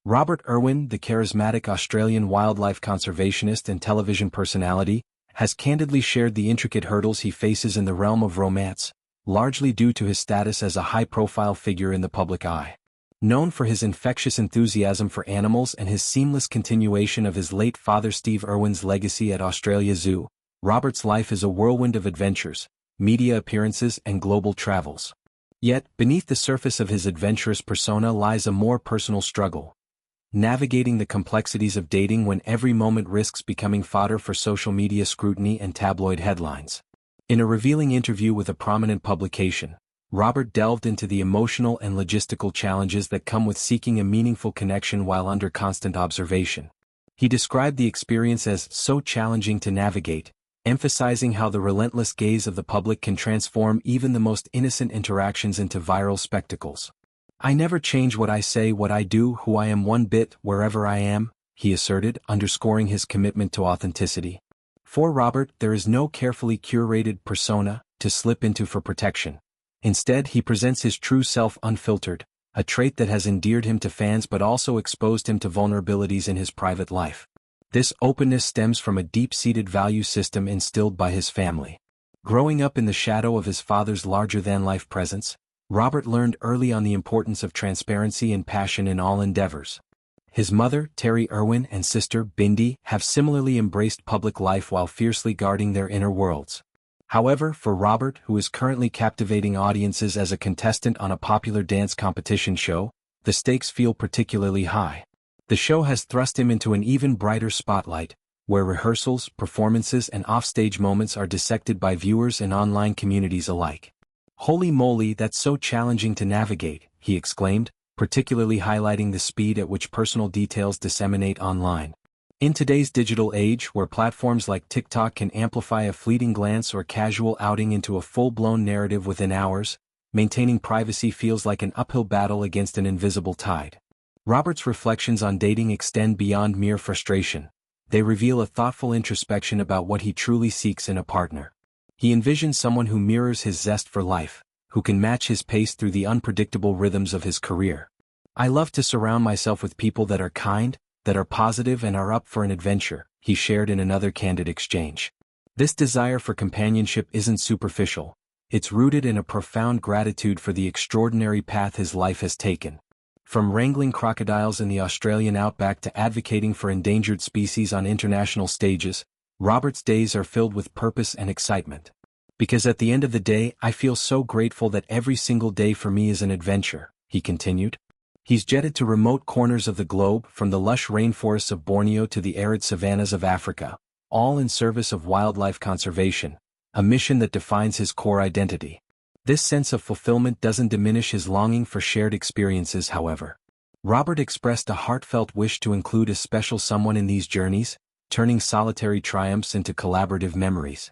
Robert Irwin, the charismatic Australian wildlife conservationist and television personality, has candidly shared the intricate hurdles he faces in the realm of romance, largely due to his status as a high-profile figure in the public eye. Known for his infectious enthusiasm for animals and his seamless continuation of his late father Steve Irwin's legacy at Australia Zoo, Robert's life is a whirlwind of adventures, media appearances and global travels. Yet, beneath the surface of his adventurous persona lies a more personal struggle. Navigating the complexities of dating when every moment risks becoming fodder for social media scrutiny and tabloid headlines. In a revealing interview with a prominent publication, Robert delved into the emotional and logistical challenges that come with seeking a meaningful connection while under constant observation. He described the experience as so challenging to navigate, emphasizing how the relentless gaze of the public can transform even the most innocent interactions into viral spectacles. "I never change what I say, what I do, who I am one bit, wherever I am," he asserted, underscoring his commitment to authenticity. For Robert, there is no carefully curated persona to slip into for protection. Instead, he presents his true self unfiltered, a trait that has endeared him to fans but also exposed him to vulnerabilities in his private life. This openness stems from a deep-seated value system instilled by his family. Growing up in the shadow of his father's larger-than-life presence, Robert learned early on the importance of transparency and passion in all endeavors. His mother, Terry Irwin, and sister, Bindi, have similarly embraced public life while fiercely guarding their inner worlds. However, for Robert, who is currently captivating audiences as a contestant on a popular dance competition show, the stakes feel particularly high. The show has thrust him into an even brighter spotlight, where rehearsals, performances, and offstage moments are dissected by viewers and online communities alike. "Holy moly, that's so challenging to navigate," he exclaimed, particularly highlighting the speed at which personal details disseminate online. In today's digital age, where platforms like TikTok can amplify a fleeting glance or casual outing into a full-blown narrative within hours, maintaining privacy feels like an uphill battle against an invisible tide. Robert's reflections on dating extend beyond mere frustration. They reveal a thoughtful introspection about what he truly seeks in a partner. He envisions someone who mirrors his zest for life, who can match his pace through the unpredictable rhythms of his career. "I love to surround myself with people that are kind, that are positive and are up for an adventure," he shared in another candid exchange. This desire for companionship isn't superficial. It's rooted in a profound gratitude for the extraordinary path his life has taken. From wrangling crocodiles in the Australian outback to advocating for endangered species on international stages, Robert's days are filled with purpose and excitement. "Because at the end of the day, I feel so grateful that every single day for me is an adventure," he continued. He's jetted to remote corners of the globe, from the lush rainforests of Borneo to the arid savannas of Africa, all in service of wildlife conservation, a mission that defines his core identity. This sense of fulfillment doesn't diminish his longing for shared experiences, however. Robert expressed a heartfelt wish to include a special someone in these journeys, turning solitary triumphs into collaborative memories.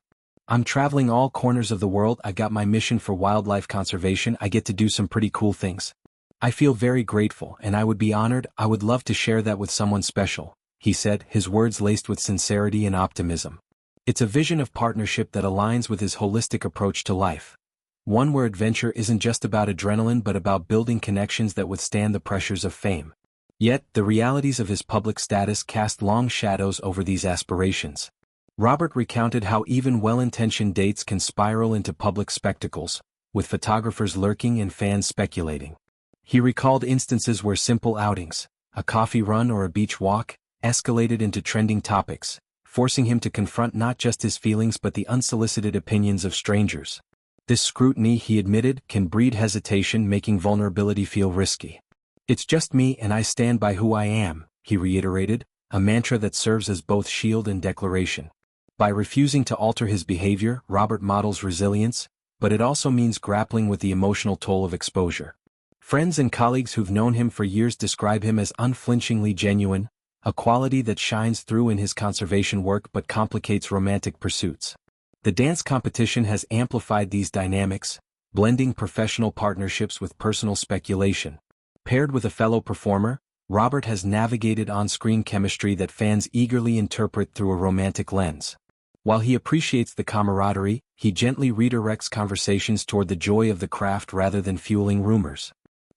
"I'm traveling all corners of the world. I got my mission for wildlife conservation. I get to do some pretty cool things. I feel very grateful, and I would be honored. I would love to share that with someone special," he said, his words laced with sincerity and optimism. It's a vision of partnership that aligns with his holistic approach to life. One where adventure isn't just about adrenaline but about building connections that withstand the pressures of fame. Yet, the realities of his public status cast long shadows over these aspirations. Robert recounted how even well-intentioned dates can spiral into public spectacles, with photographers lurking and fans speculating. He recalled instances where simple outings, a coffee run or a beach walk, escalated into trending topics, forcing him to confront not just his feelings but the unsolicited opinions of strangers. This scrutiny, he admitted, can breed hesitation, making vulnerability feel risky. "It's just me and I stand by who I am," he reiterated, a mantra that serves as both shield and declaration. By refusing to alter his behavior, Robert models resilience, but it also means grappling with the emotional toll of exposure. Friends and colleagues who've known him for years describe him as unflinchingly genuine, a quality that shines through in his conservation work but complicates romantic pursuits. The dance competition has amplified these dynamics, blending professional partnerships with personal speculation. Paired with a fellow performer, Robert has navigated on-screen chemistry that fans eagerly interpret through a romantic lens. While he appreciates the camaraderie, he gently redirects conversations toward the joy of the craft rather than fueling rumors.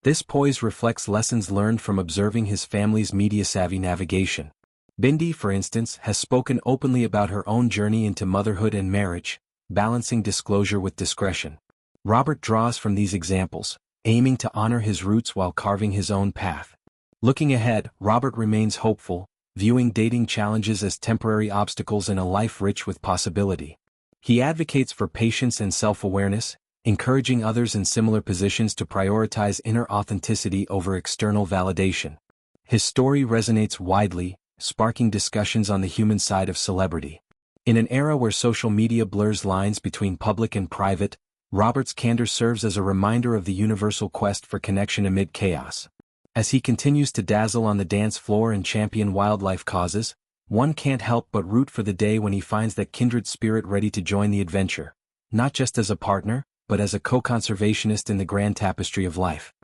This poise reflects lessons learned from observing his family's media-savvy navigation. Bindi, for instance, has spoken openly about her own journey into motherhood and marriage, balancing disclosure with discretion. Robert draws from these examples, aiming to honor his roots while carving his own path. Looking ahead, Robert remains hopeful, viewing dating challenges as temporary obstacles in a life rich with possibility. He advocates for patience and self-awareness, encouraging others in similar positions to prioritize inner authenticity over external validation. His story resonates widely, sparking discussions on the human side of celebrity. In an era where social media blurs lines between public and private, Robert's candor serves as a reminder of the universal quest for connection amid chaos. As he continues to dazzle on the dance floor and champion wildlife causes, one can't help but root for the day when he finds that kindred spirit ready to join the adventure, not just as a partner, but as a co-conservationist in the grand tapestry of life.